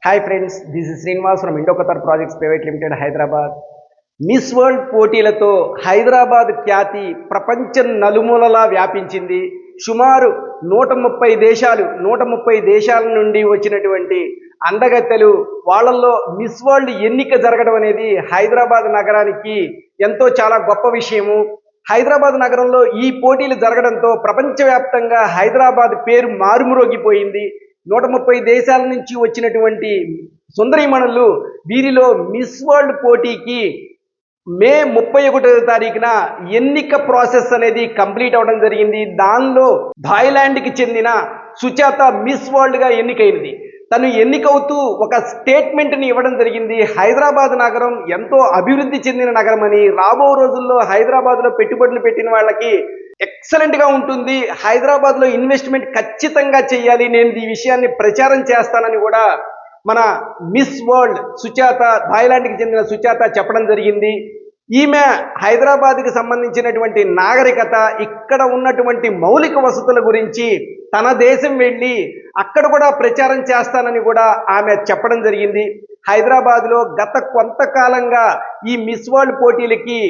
Hi friends, this is Srinivas from Indo Qatar projects private limited Hyderabad. Miss world పోటీలతో హైదరాబాద్ ఖ్యాతి ప్రపంచం నలుమూలలా వ్యాపించింది. సుమారు 130 దేశాల నుండి వచ్చినటువంటి అందగత్తెలు వాళ్ళల్లో మిస్ వరల్డ్ ఎన్నిక జరగడం అనేది హైదరాబాద్ నగరానికి ఎంతో చాలా గొప్ప విషయము. హైదరాబాద్ నగరంలో ఈ పోటీలు జరగడంతో ప్రపంచవ్యాప్తంగా హైదరాబాద్ పేరు మారుమ్రోగిపోయింది. 130 దేశాల నుంచి వచ్చినటువంటి సుందరీమణులు వీరిలో మిస్ వరల్డ్ పోటీకి మే 31వ తారీఖున ఎన్నిక ప్రాసెస్ అనేది కంప్లీట్ అవ్వడం జరిగింది. దానిలో థాయిలాండ్కి చెందిన సుచాత మిస్ వరల్డ్గా ఎన్నికైనది. తను ఎన్నికవుతూ ఒక స్టేట్మెంట్ని ఇవ్వడం జరిగింది. హైదరాబాద్ నగరం ఎంతో అభివృద్ధి చెందిన నగరం అని, రాబో రోజుల్లో హైదరాబాద్లో పెట్టుబడులు పెట్టిన వాళ్ళకి ఎక్సలెంట్గా ఉంటుంది, హైదరాబాద్లో ఇన్వెస్ట్మెంట్ ఖచ్చితంగా చేయాలి, నేను ఈ విషయాన్ని ప్రచారం చేస్తానని కూడా మన మిస్ వరల్డ్ సుచాత, థాయిలాండ్కి చెందిన సుచాత చెప్పడం జరిగింది. ఈమె హైదరాబాద్కి సంబంధించినటువంటి నాగరికత, ఇక్కడ ఉన్నటువంటి మౌలిక వసతుల గురించి తన దేశం వెళ్ళి అక్కడ కూడా ప్రచారం చేస్తానని కూడా ఆమె చెప్పడం జరిగింది. హైదరాబాద్లో గత కొంతకాలంగా ఈ మిస్ వరల్డ్ పోటీలకి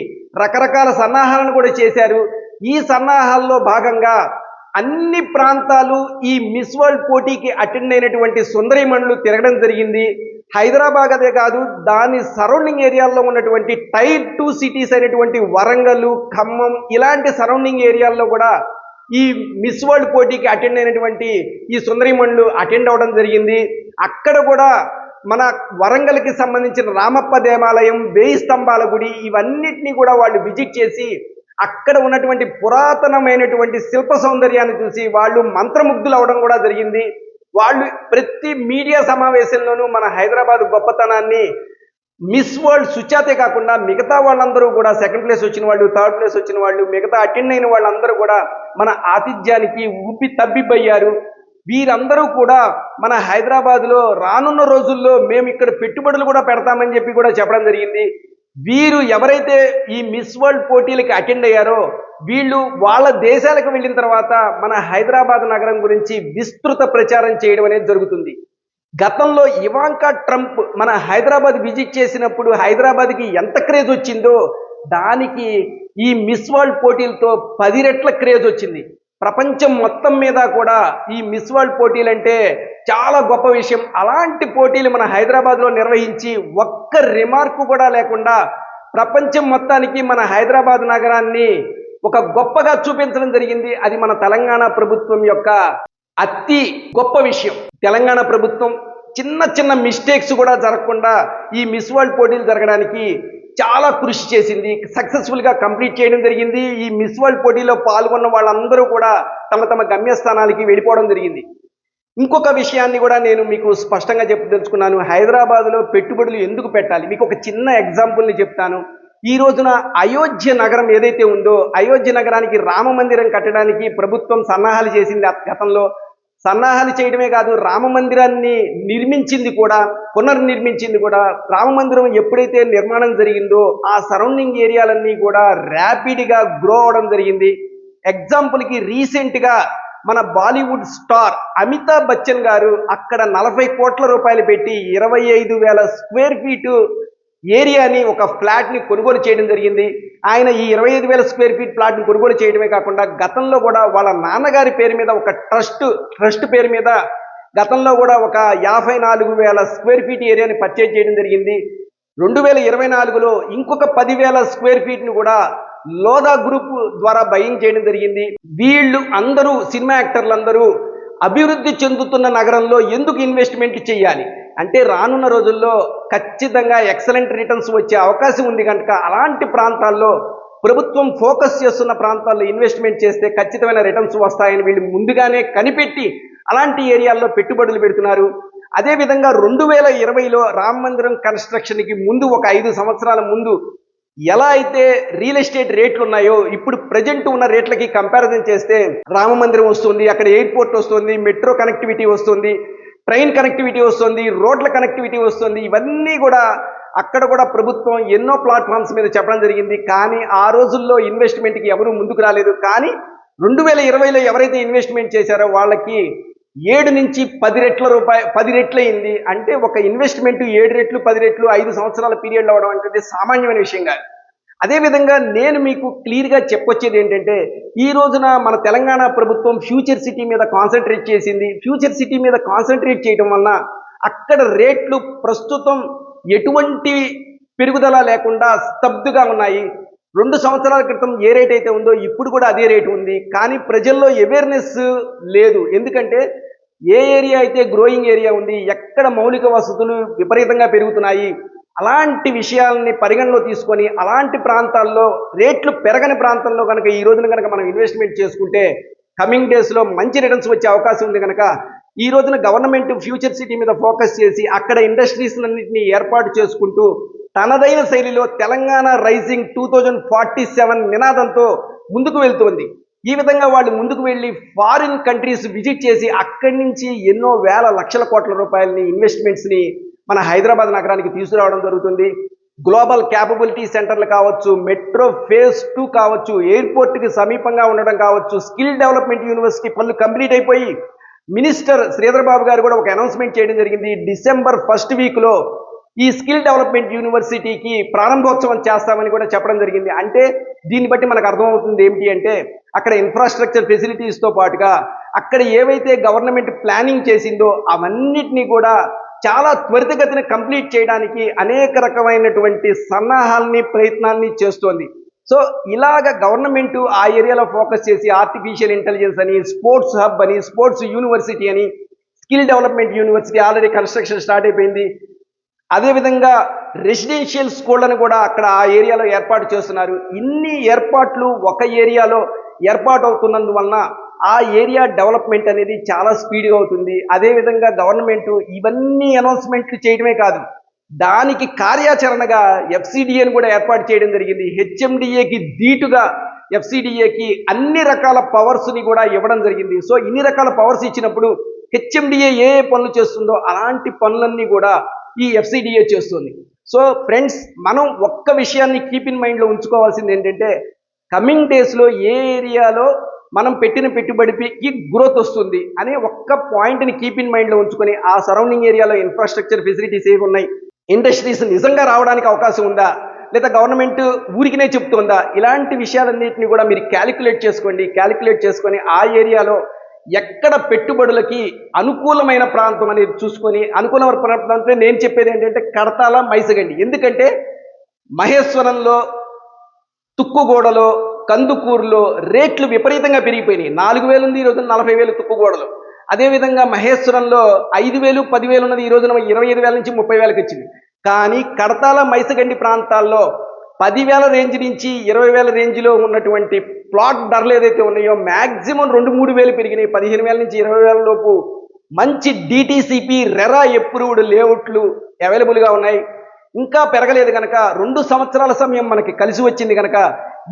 రకరకాల సన్నాహాలను కూడా చేశారు. ఈ సన్నాహాల్లో భాగంగా అన్ని ప్రాంతాలు ఈ మిస్ వరల్డ్ పోటీకి అటెండ్ అయినటువంటి సుందరీమణులు తిరగడం జరిగింది. హైదరాబాద్ అదే కాదు, దాని సరౌండింగ్ ఏరియాల్లో ఉన్నటువంటి టైర్ 2 సిటీస్ అయినటువంటి వరంగల్, ఖమ్మం ఇలాంటి సరౌండింగ్ ఏరియాల్లో కూడా ఈ మిస్ వరల్డ్ పోటీకి అటెండ్ అయినటువంటి ఈ సుందరీమణులు అటెండ్ అవ్వడం జరిగింది. అక్కడ కూడా మన వరంగల్కి సంబంధించిన రామప్ప దేవాలయం, 1000 స్తంభాల గుడి ఇవన్నిటినీ కూడా వాళ్ళు విజిట్ చేసి అక్కడ ఉన్నటువంటి పురాతనమైనటువంటి శిల్ప సౌందర్యాన్ని చూసి వాళ్ళు మంత్రముగ్ధులు అవడం కూడా జరిగింది. వాళ్ళు ప్రతి మీడియా సమావేశంలోనూ మన హైదరాబాద్ గొప్పతనాన్ని మిస్ వరల్డ్ సుచాతే కాకుండా మిగతా వాళ్ళందరూ కూడా, సెకండ్ ప్లేస్ వచ్చిన వాళ్ళు, థర్డ్ ప్లేస్ వచ్చిన వాళ్ళు, మిగతా అటెండ్ అయిన వాళ్ళందరూ కూడా మన ఆతిథ్యానికి ఊపి తబ్బిబ్బయ్యారు. వీరందరూ కూడా మన హైదరాబాద్లో రానున్న రోజుల్లో మేము ఇక్కడ పెట్టుబడులు కూడా పెడతామని చెప్పి కూడా చెప్పడం జరిగింది. వీరు ఎవరైతే ఈ మిస్ వరల్డ్ పోటీలకి అటెండ్ అయ్యారో వీళ్ళు వాళ్ళ దేశాలకు వెళ్ళిన తర్వాత మన హైదరాబాద్ నగరం గురించి విస్తృత ప్రచారం చేయడం అనేది జరుగుతుంది. గతంలో ఇవాంకా ట్రంప్ మన హైదరాబాద్ విజిట్ చేసినప్పుడు హైదరాబాద్కి ఎంత క్రేజ్ వచ్చిందో దానికి ఈ మిస్ వరల్డ్ పోటీలతో 10 రెట్ల క్రేజ్ వచ్చింది. ప్రపంచం మొత్తం మీద కూడా ఈ మిస్ వరల్డ్ పోటీలు అంటే చాలా గొప్ప విషయం. అలాంటి పోటీలు మన హైదరాబాద్లో నిర్వహించి ఒక్క రిమార్కు కూడా లేకుండా ప్రపంచం మొత్తానికి మన హైదరాబాద్ నగరాన్ని ఒక గొప్పగా చూపించడం జరిగింది. అది మన తెలంగాణ ప్రభుత్వం యొక్క అతి గొప్ప విషయం. తెలంగాణ ప్రభుత్వం చిన్న చిన్న మిస్టేక్స్ కూడా జరగకుండా ఈ మిస్ వరల్డ్ పోటీలు జరగడానికి చాలా కృషి చేసింది. సక్సెస్ఫుల్గా కంప్లీట్ చేయడం జరిగింది. ఈ మిస్ వరల్డ్ పోటీలో పాల్గొన్న వాళ్ళందరూ కూడా తమ తమ గమ్యస్థానాలకి వెళ్ళిపోవడం జరిగింది. ఇంకొక విషయాన్ని కూడా నేను మీకు స్పష్టంగా తెలుసుకున్నాను. హైదరాబాద్లో పెట్టుబడులు ఎందుకు పెట్టాలి, మీకు ఒక చిన్న ఎగ్జాంపుల్ని చెప్తాను. ఈ రోజున అయోధ్య నగరం ఏదైతే ఉందో, అయోధ్య నగరానికి రామ మందిరం కట్టడానికి ప్రభుత్వం సన్నాహాలు చేసింది. గతంలో సన్నాహాలు చేయడమే కాదు, రామ మందిరాన్ని నిర్మించింది కూడా, పునర్నిర్మించింది కూడా. రామ మందిరం ఎప్పుడైతే నిర్మాణం జరిగిందో ఆ సరౌండింగ్ ఏరియాలన్నీ కూడా ర్యాపిడ్గా గ్రో అవడం జరిగింది. ఎగ్జాంపుల్కి రీసెంట్గా మన బాలీవుడ్ స్టార్ అమితాబ్ బచ్చన్ గారు అక్కడ 40 కోట్ల రూపాయలు పెట్టి 25,000 స్క్వేర్ ఫీటు ఏరియాని, ఒక ఫ్లాట్ని కొనుగోలు చేయడం జరిగింది. ఆయన ఈ 25,000 స్క్వేర్ ఫీట్ ఫ్లాట్ని కొనుగోలు చేయడమే కాకుండా గతంలో కూడా వాళ్ళ నాన్నగారి పేరు మీద ఒక ట్రస్ట్ పేరు మీద గతంలో కూడా ఒక 54,000 స్క్వేర్ ఫీట్ ఏరియాని పర్చేజ్ చేయడం జరిగింది. 2024లో ఇంకొక 10,000 స్క్వేర్ ఫీట్ని కూడా లోదా గ్రూప్ ద్వారా బయింగ్ చేయడం జరిగింది. వీళ్ళు అందరూ, సినిమా యాక్టర్లందరూ అభివృద్ధి చెందుతున్న నగరంలో ఎందుకు ఇన్వెస్ట్మెంట్ చేయాలి అంటే రానున్న రోజుల్లో ఖచ్చితంగా ఎక్సలెంట్ రిటర్న్స్ వచ్చే అవకాశం ఉంది కనుక అలాంటి ప్రాంతాల్లో ప్రభుత్వం ఫోకస్ చేస్తున్న ప్రాంతాల్లో ఇన్వెస్ట్మెంట్ చేస్తే ఖచ్చితమైన రిటర్న్స్ వస్తాయని వీళ్ళు ముందుగానే కనిపెట్టి అలాంటి ఏరియాల్లో పెట్టుబడులు పెడుతున్నారు. అదేవిధంగా 2020లో రామ మందిరం కన్స్ట్రక్షన్కి ముందు, ఒక 5 సంవత్సరాల ముందు ఎలా అయితే రియల్ ఎస్టేట్ రేట్లు ఉన్నాయో ఇప్పుడు ప్రజెంట్ ఉన్న రేట్లకి కంపారిజన్ చేస్తే రామ మందిరం వస్తుంది, అక్కడ ఎయిర్పోర్ట్ వస్తుంది, మెట్రో కనెక్టివిటీ వస్తుంది, ట్రైన్ కనెక్టివిటీ వస్తుంది, రోడ్ల కనెక్టివిటీ వస్తుంది. ఇవన్నీ కూడా అక్కడ కూడా ప్రభుత్వం ఎన్నో ప్లాట్ఫామ్స్ మీద చెప్పడం జరిగింది. కానీ ఆ రోజుల్లో ఇన్వెస్ట్మెంట్కి ఎవరు ముందుకు రాలేదు. కానీ 2020లో ఎవరైతే ఇన్వెస్ట్మెంట్ చేశారో వాళ్ళకి 7 నుంచి 10 రెట్లు అయింది. అంటే ఒక ఇన్వెస్ట్మెంట్ 7 రెట్లు 10 రెట్లు 5 సంవత్సరాల పీరియడ్లో అవడం అంటే సామాన్యమైన విషయం కాదు. అదేవిధంగా నేను మీకు క్లియర్గా చెప్పొచ్చేది ఏంటంటే, ఈ రోజున మన తెలంగాణ ప్రభుత్వం ఫ్యూచర్ సిటీ మీద కాన్సన్ట్రేట్ చేసింది. ఫ్యూచర్ సిటీ మీద కాన్సన్ట్రేట్ చేయడం వలన అక్కడ రేట్లు ప్రస్తుతం ఎటువంటి పెరుగుదల లేకుండా స్తబ్దుగా ఉన్నాయి. 2 సంవత్సరాల క్రితం ఏ రేట్ అయితే ఉందో ఇప్పుడు కూడా అదే రేటు ఉంది. కానీ ప్రజల్లో అవేర్నెస్ లేదు. ఎందుకంటే ఏ ఏరియా అయితే గ్రోయింగ్ ఏరియా ఉంది, ఎక్కడ మౌలిక వసతులు విపరీతంగా పెరుగుతున్నాయి, అలాంటి విషయాలని పరిగణలో తీసుకొని అలాంటి ప్రాంతాల్లో రేట్లు పెరగని ప్రాంతంలో కనుక ఈ రోజున కనుక మనం ఇన్వెస్ట్మెంట్ చేసుకుంటే కమింగ్ డేస్లో మంచి రిటర్న్స్ వచ్చే అవకాశం ఉంది. కనుక ఈ రోజున గవర్నమెంట్ ఫ్యూచర్ సిటీ మీద ఫోకస్ చేసి అక్కడ ఇండస్ట్రీస్లన్నింటినీ ఏర్పాటు చేసుకుంటూ తనదైన శైలిలో తెలంగాణ రైజింగ్ 2047 నినాదంతో ముందుకు వెళ్తోంది. ఈ విధంగా వాళ్ళు ముందుకు వెళ్ళి ఫారిన్ కంట్రీస్ విజిట్ చేసి అక్కడి నుంచి ఎన్నో వేల లక్షల కోట్ల రూపాయలని ఇన్వెస్ట్మెంట్స్ని మన హైదరాబాద్ నగరానికి తీసుకురావడం జరుగుతుంది. గ్లోబల్ క్యాపబిలిటీ సెంటర్లు కావచ్చు, మెట్రో ఫేజ్ 2 కావచ్చు, ఎయిర్పోర్ట్కి సమీపంగా ఉండడం కావచ్చు, స్కిల్ డెవలప్మెంట్ యూనివర్సిటీ పనులు కంప్లీట్ అయిపోయి మినిస్టర్ శ్రీధర్ బాబు గారు కూడా ఒక అనౌన్స్మెంట్ చేయడం జరిగింది. డిసెంబర్ 1st వీక్లో ఈ స్కిల్ డెవలప్మెంట్ యూనివర్సిటీకి ప్రారంభోత్సవం చేస్తామని కూడా చెప్పడం జరిగింది. అంటే దీన్ని బట్టి మనకు అర్థమవుతుంది ఏమిటి అంటే, అక్కడ ఇన్ఫ్రాస్ట్రక్చర్ ఫెసిలిటీస్తో పాటుగా అక్కడ ఏవైతే గవర్నమెంట్ ప్లానింగ్ చేసిందో అవన్నిటినీ కూడా చాలా త్వరితగతిన కంప్లీట్ చేయడానికి అనేక రకమైనటువంటి సన్నాహాలని ప్రయత్నాల్ని చేస్తోంది. సో ఇలాగ గవర్నమెంట్ ఆ ఏరియాలో ఫోకస్ చేసి ఆర్టిఫిషియల్ ఇంటెలిజెన్స్ అని, స్పోర్ట్స్ హబ్ అని, స్పోర్ట్స్ యూనివర్సిటీ అని, skill development university already construction start అయిపోయింది. అదేవిధంగా రెసిడెన్షియల్ స్కూళ్ళను కూడా అక్కడ ఆ ఏరియాలో ఏర్పాటు చేస్తున్నారు. ఇన్ని ఏర్పాట్లు ఒక ఏరియాలో ఏర్పాటు అవుతున్నందువలన ఆ ఏరియా డెవలప్మెంట్ అనేది చాలా స్పీడ్గా అవుతుంది. అదేవిధంగా గవర్నమెంట్ ఇవన్నీ అనౌన్స్మెంట్లు చేయడమే కాదు, దానికి కార్యాచరణగా ఎఫ్సిడిఏని కూడా ఏర్పాటు చేయడం జరిగింది. హెచ్ఎండిఏకి ధీటుగా ఎఫ్సిడిఏకి అన్ని రకాల పవర్స్ని కూడా ఇవ్వడం జరిగింది. సో ఇన్ని రకాల పవర్స్ ఇచ్చినప్పుడు హెచ్ఎండిఏ ఏ పనులు చేస్తుందో అలాంటి పనులన్నీ కూడా ఈ ఎఫ్సిడిఏ చేస్తుంది. సో ఫ్రెండ్స్, మనం ఒక్క విషయాన్ని కీప్ ఇన్ మైండ్లో ఉంచుకోవాల్సింది ఏంటంటే, కమింగ్ డేస్లో ఏ ఏరియాలో మనం పెట్టిన పెట్టుబడికి గ్రోత్ వస్తుంది అనే ఒక్క పాయింట్ని కీప్ ఇన్ మైండ్లో ఉంచుకొని ఆ సరౌండింగ్ ఏరియాలో ఇన్ఫ్రాస్ట్రక్చర్ ఫెసిలిటీస్ ఏవి ఉన్నాయి, ఇండస్ట్రీస్ నిజంగా రావడానికి అవకాశం ఉందా, లేదా గవర్నమెంట్ ఊరికినే చెప్తుందా, ఇలాంటి విషయాలన్నింటినీ కూడా మీరు క్యాలిక్యులేట్ చేసుకోండి. క్యాలిక్యులేట్ చేసుకొని ఆ ఏరియాలో ఎక్కడ పెట్టుబడులకి అనుకూలమైన ప్రాంతం అనేది చూసుకొని, అనుకూలమైన ప్రాంతం అంటే నేను చెప్పేది ఏంటంటే కడతాల, మైసగండి. ఎందుకంటే మహేశ్వరంలో, తుక్కుగూడలో, కందుకూరులో రేట్లు విపరీతంగా పెరిగిపోయినాయి. 4,000 ఉంది, ఈ రోజున 40,000 తుక్కుగూడలో. అదేవిధంగా మహేశ్వరంలో 5,000 10,000 ఉన్నది, ఈ రోజున 25,000 నుంచి 30,000కి వచ్చింది. కానీ కడతాల, మైసగండి ప్రాంతాల్లో 10,000 రేంజ్ నుంచి 20,000 రేంజ్లో ఉన్నటువంటి ప్లాట్ ధరలు ఏదైతే ఉన్నాయో మ్యాక్సిమం 2-3 వేలు పెరిగినాయి. 15,000 నుంచి 20,000 లోపు మంచి డిటిసిపి రెరా ఎప్రూవ్డ్ లేఅవుట్లు అవైలబుల్గా ఉన్నాయి. ఇంకా పెరగలేదు కనుక 2 సంవత్సరాల సమయం మనకి కలిసి వచ్చింది కనుక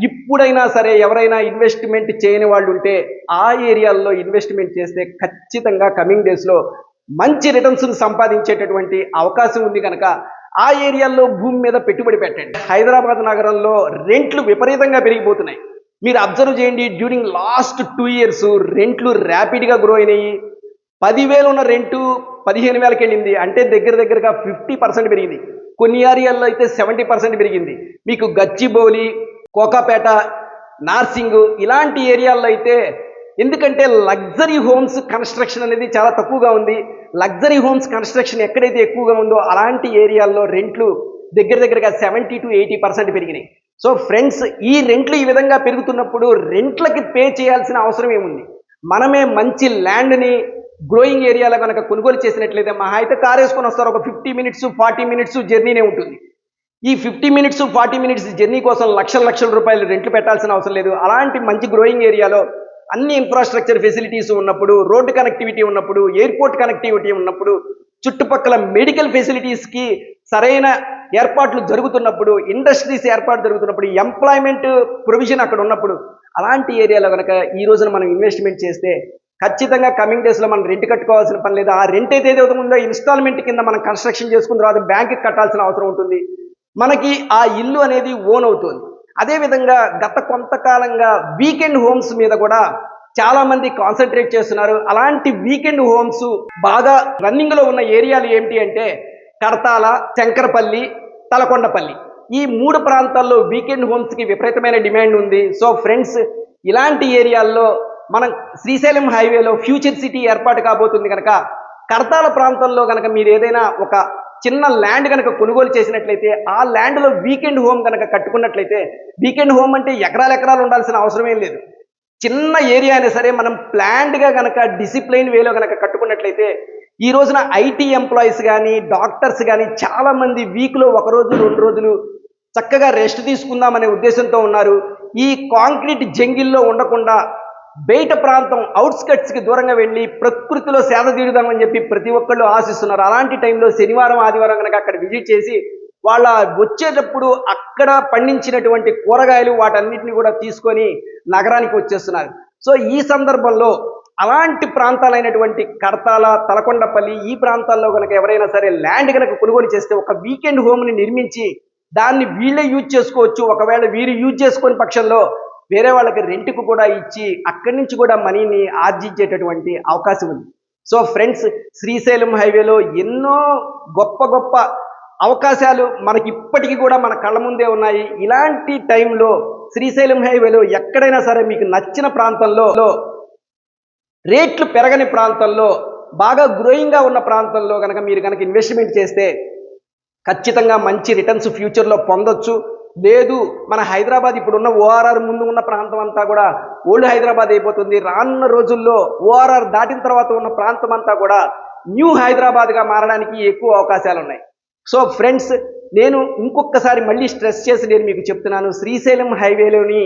ఇప్పుడైనా సరే ఎవరైనా ఇన్వెస్ట్మెంట్ చేయని వాళ్ళు ఉంటే ఆ ఏరియాల్లో ఇన్వెస్ట్మెంట్ చేస్తే ఖచ్చితంగా కమింగ్ డేస్లో మంచి రిటర్న్స్ను సంపాదించేటటువంటి అవకాశం ఉంది కనుక ఆ ఏరియాల్లో భూమి మీద పెట్టుబడి పెట్టండి. హైదరాబాద్ నగరంలో రెంట్లు విపరీతంగా పెరిగిపోతున్నాయి. మీరు అబ్జర్వ్ చేయండి, డ్యూరింగ్ లాస్ట్ 2 years రెంట్లు ర్యాపిడ్గా గ్రో అయినాయి. 10,000 ఉన్న రెంటు 15,000కి వెళ్ళింది. అంటే దగ్గరగా 50% పెరిగింది. కొన్ని ఏరియాల్లో అయితే 70% పెరిగింది. మీకు గచ్చిబౌలి, కోకాపేట, నార్సింగ్ ఇలాంటి ఏరియాల్లో అయితే, ఎందుకంటే లగ్జరీ హోమ్స్ కన్స్ట్రక్షన్ అనేది చాలా తక్కువగా ఉంది. లగ్జరీ హోమ్స్ కన్స్ట్రక్షన్ ఎక్కడైతే ఎక్కువగా ఉందో అలాంటి ఏరియాల్లో రెంట్లు దగ్గరగా 70 to 80% పెరిగినాయి. సో ఫ్రెండ్స్, ఈ రెంట్లు ఈ విధంగా పెరుగుతున్నప్పుడు రెంట్లకి పే చేయాల్సిన అవసరం ఏముంది? మనమే మంచి ల్యాండ్ని గ్రోయింగ్ ఏరియాలో కనుక కొనుగోలు చేసినట్లయితే మహా అయితే కార్ వేసుకొని వస్తారు, ఒక 50 minutes 40 minutes జర్నీనే ఉంటుంది. ఈ 50 minutes 40 minutes జర్నీ కోసం లక్షల రూపాయలు రెంట్లు పెట్టాల్సిన అవసరం లేదు. అలాంటి మంచి గ్రోయింగ్ ఏరియాలో అన్ని ఇన్ఫ్రాస్ట్రక్చర్ ఫెసిలిటీస్ ఉన్నప్పుడు, రోడ్డు కనెక్టివిటీ ఉన్నప్పుడు, ఎయిర్పోర్ట్ కనెక్టివిటీ ఉన్నప్పుడు, చుట్టుపక్కల మెడికల్ ఫెసిలిటీస్కి సరైన ఏర్పాట్లు జరుగుతున్నప్పుడు, ఇండస్ట్రీస్ ఏర్పాటు జరుగుతున్నప్పుడు, ఎంప్లాయ్మెంట్ ప్రొవిజన్ అక్కడ ఉన్నప్పుడు, అలాంటి ఏరియాలో కనుక ఈ రోజున మనం ఇన్వెస్ట్మెంట్ చేస్తే ఖచ్చితంగా కమింగ్ డేస్లో మనం రెంట్ కట్టుకోవాల్సిన పని లేదు. ఆ రెంట్ ఏదైతే ఉందో ఇన్స్టాల్మెంట్ కింద మనం కన్స్ట్రక్షన్ చేసుకున్న తర్వాత బ్యాంక్కి కట్టాల్సిన అవసరం ఉంటుంది. మనకి ఆ ఇల్లు అనేది ఓన్ అవుతుంది. అదేవిధంగా గత కొంతకాలంగా వీకెండ్ హోమ్స్ మీద కూడా చాలా మంది కాన్సన్ట్రేట్ చేస్తున్నారు. అలాంటి వీకెండ్ హోమ్స్ బాగా రన్నింగ్ లో ఉన్న ఏరియాలు ఏమిటి అంటే కడతాల, శంకరపల్లి, తలకొండపల్లి. ఈ 3 ప్రాంతాల్లో వీకెండ్ హోమ్స్ కి విపరీతమైన డిమాండ్ ఉంది. సో ఫ్రెండ్స్, ఇలాంటి ఏరియాల్లో మనం శ్రీశైలం హైవేలో ఫ్యూచర్ సిటీ ఏర్పాటు కాబోతుంది కనుక కడతాల ప్రాంతంలో కనుక మీరు ఏదైనా ఒక చిన్న ల్యాండ్ కనుక కొనుగోలు చేసినట్లయితే ఆ ల్యాండ్లో వీకెండ్ హోమ్ కనుక కట్టుకున్నట్లయితే, వీకెండ్ హోమ్ అంటే ఎకరాలు ఎకరాలు ఉండాల్సిన అవసరం ఏం లేదు. చిన్న ఏరియా అయినా సరే మనం ప్లాన్డ్గా కనుక డిసిప్లైన్ వేలో కనుక కట్టుకున్నట్లయితే ఈ రోజున ఐటీ ఎంప్లాయీస్ కానీ డాక్టర్స్ కానీ చాలామంది వీక్లో 1 రోజు 2 రోజులు చక్కగా రెస్ట్ తీసుకుందామనే ఉద్దేశంతో ఉన్నారు. ఈ కాంక్రీట్ జంగిల్లో ఉండకుండా బయట ప్రాంతం అవుట్స్కట్స్కి దూరంగా వెళ్ళి ప్రకృతిలో సేద తీరుదామని చెప్పి ప్రతి ఒక్కళ్ళు ఆశిస్తున్నారు. అలాంటి టైంలో శనివారం ఆదివారం కనుక అక్కడ విజిట్ చేసి వాళ్ళ వచ్చేటప్పుడు అక్కడ పండించినటువంటి కూరగాయలు వాటన్నిటిని కూడా తీసుకొని నగరానికి వచ్చేస్తున్నారు. సో ఈ సందర్భంలో అలాంటి ప్రాంతాలైనటువంటి కడతాల, తలకొండపల్లి ఈ ప్రాంతాల్లో కనుక ఎవరైనా సరే ల్యాండ్ కనుక కొనుగోలు చేస్తే ఒక వీకెండ్ హోమ్ని నిర్మించి దాన్ని వీళ్ళే యూజ్ చేసుకోవచ్చు. ఒకవేళ వీరు యూజ్ చేసుకునే పక్షంలో వేరే వాళ్ళకి రెంట్కు కూడా ఇచ్చి అక్కడి నుంచి కూడా మనీని ఆర్జించేటటువంటి అవకాశం ఉంది. సో ఫ్రెండ్స్, శ్రీశైలం హైవేలో ఎన్నో గొప్ప గొప్ప అవకాశాలు మనకి ఇప్పటికీ కూడా మన కళ్ళ ముందే ఉన్నాయి. ఇలాంటి టైంలో శ్రీశైలం హైవేలో ఎక్కడైనా సరే మీకు నచ్చిన ప్రాంతంలో, రేట్లు పెరగని ప్రాంతంలో, బాగా గ్రోయింగ్గా ఉన్న ప్రాంతంలో కనుక మీరు కనుక ఇన్వెస్ట్మెంట్ చేస్తే ఖచ్చితంగా మంచి రిటర్న్స్ ఫ్యూచర్లో పొందొచ్చు. లేదు మన హైదరాబాద్ ఇప్పుడున్న ఓఆర్ఆర్ ముందు ఉన్న ప్రాంతం అంతా కూడా ఓల్డ్ హైదరాబాద్ అయిపోతుంది. రానున్న రోజుల్లో ఓఆర్ఆర్ దాటిన తర్వాత ఉన్న ప్రాంతం అంతా కూడా న్యూ హైదరాబాద్గా మారడానికి ఎక్కువ అవకాశాలు ఉన్నాయి. సో ఫ్రెండ్స్, నేను ఇంకొకసారి మళ్ళీ స్ట్రెస్ చేసి నేను మీకు చెప్తున్నాను, శ్రీశైలం హైవేలోని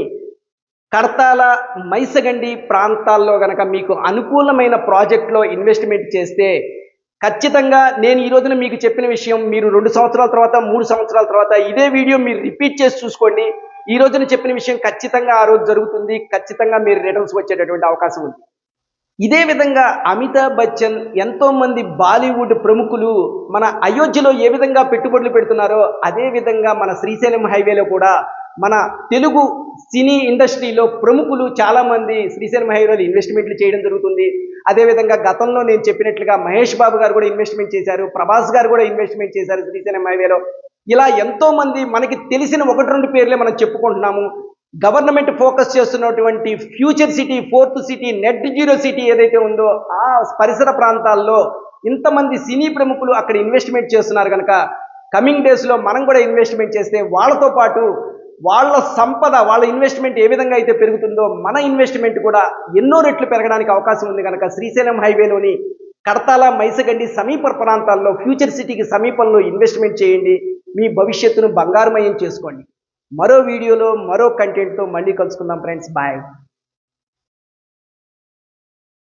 కడతాల, మైసగండి ప్రాంతాల్లో కనుక మీకు అనుకూలమైన ప్రాజెక్ట్లో ఇన్వెస్ట్మెంట్ చేస్తే ఖచ్చితంగా నేను ఈ రోజున మీకు చెప్పిన విషయం మీరు 2 సంవత్సరాల తర్వాత 3 సంవత్సరాల తర్వాత ఇదే వీడియో మీరు రిపీట్ చేసి చూసుకోండి. ఈ రోజున చెప్పిన విషయం ఖచ్చితంగా ఆ రోజు జరుగుతుంది. ఖచ్చితంగా మీరు రిటర్న్స్ వచ్చేటటువంటి అవకాశం ఉంది. ఇదే విధంగా అమితాబ్ బచ్చన్, ఎంతో మంది బాలీవుడ్ ప్రముఖులు మన అయోధ్యలో ఏ విధంగా పెట్టుబడులు పెడుతున్నారో అదే విధంగా మన శ్రీశైలం హైవేలో కూడా మన తెలుగు సినీ ఇండస్ట్రీలో ప్రముఖులు చాలామంది శ్రీశైలం హైవేలో ఇన్వెస్ట్మెంట్లు చేయడం జరుగుతుంది. అదేవిధంగా గతంలో నేను చెప్పినట్లుగా మహేష్ బాబు గారు కూడా ఇన్వెస్ట్మెంట్ చేశారు, ప్రభాస్ గారు కూడా ఇన్వెస్ట్మెంట్ చేశారు శ్రీశైలం హైవేలో. ఇలా ఎంతో మంది మనకి తెలిసిన 1-2 పేర్లే మనం చెప్పుకుంటున్నాము. గవర్నమెంట్ ఫోకస్ చేస్తున్నటువంటి future city, 4th city, net zero city ఏదైతే ఉందో ఆ పరిసర ప్రాంతాల్లో ఇంతమంది సినీ ప్రముఖులు అక్కడ ఇన్వెస్ట్మెంట్ చేస్తున్నారు కనుక కమింగ్ డేస్లో మనం కూడా ఇన్వెస్ట్మెంట్ చేస్తే వాళ్ళతో పాటు వాళ్ళ సంపద, వాళ్ళ ఇన్వెస్ట్మెంట్ ఏ విధంగా అయితే పెరుగుతుందో మన ఇన్వెస్ట్మెంట్ కూడా ఎన్నో రెట్లు పెరగడానికి అవకాశం ఉంది కనుక శ్రీశైలం హైవేలోని కడతాల, మైసగండి సమీప ప్రాంతాల్లో ఫ్యూచర్ సిటీకి సమీపంలో ఇన్వెస్ట్మెంట్ చేయండి. మీ భవిష్యత్తును బంగారుమయం చేసుకోండి. మరో వీడియోలో మరో కంటెంట్తో మళ్ళీ కలుసుకుందాం ఫ్రెండ్స్. బాయ్.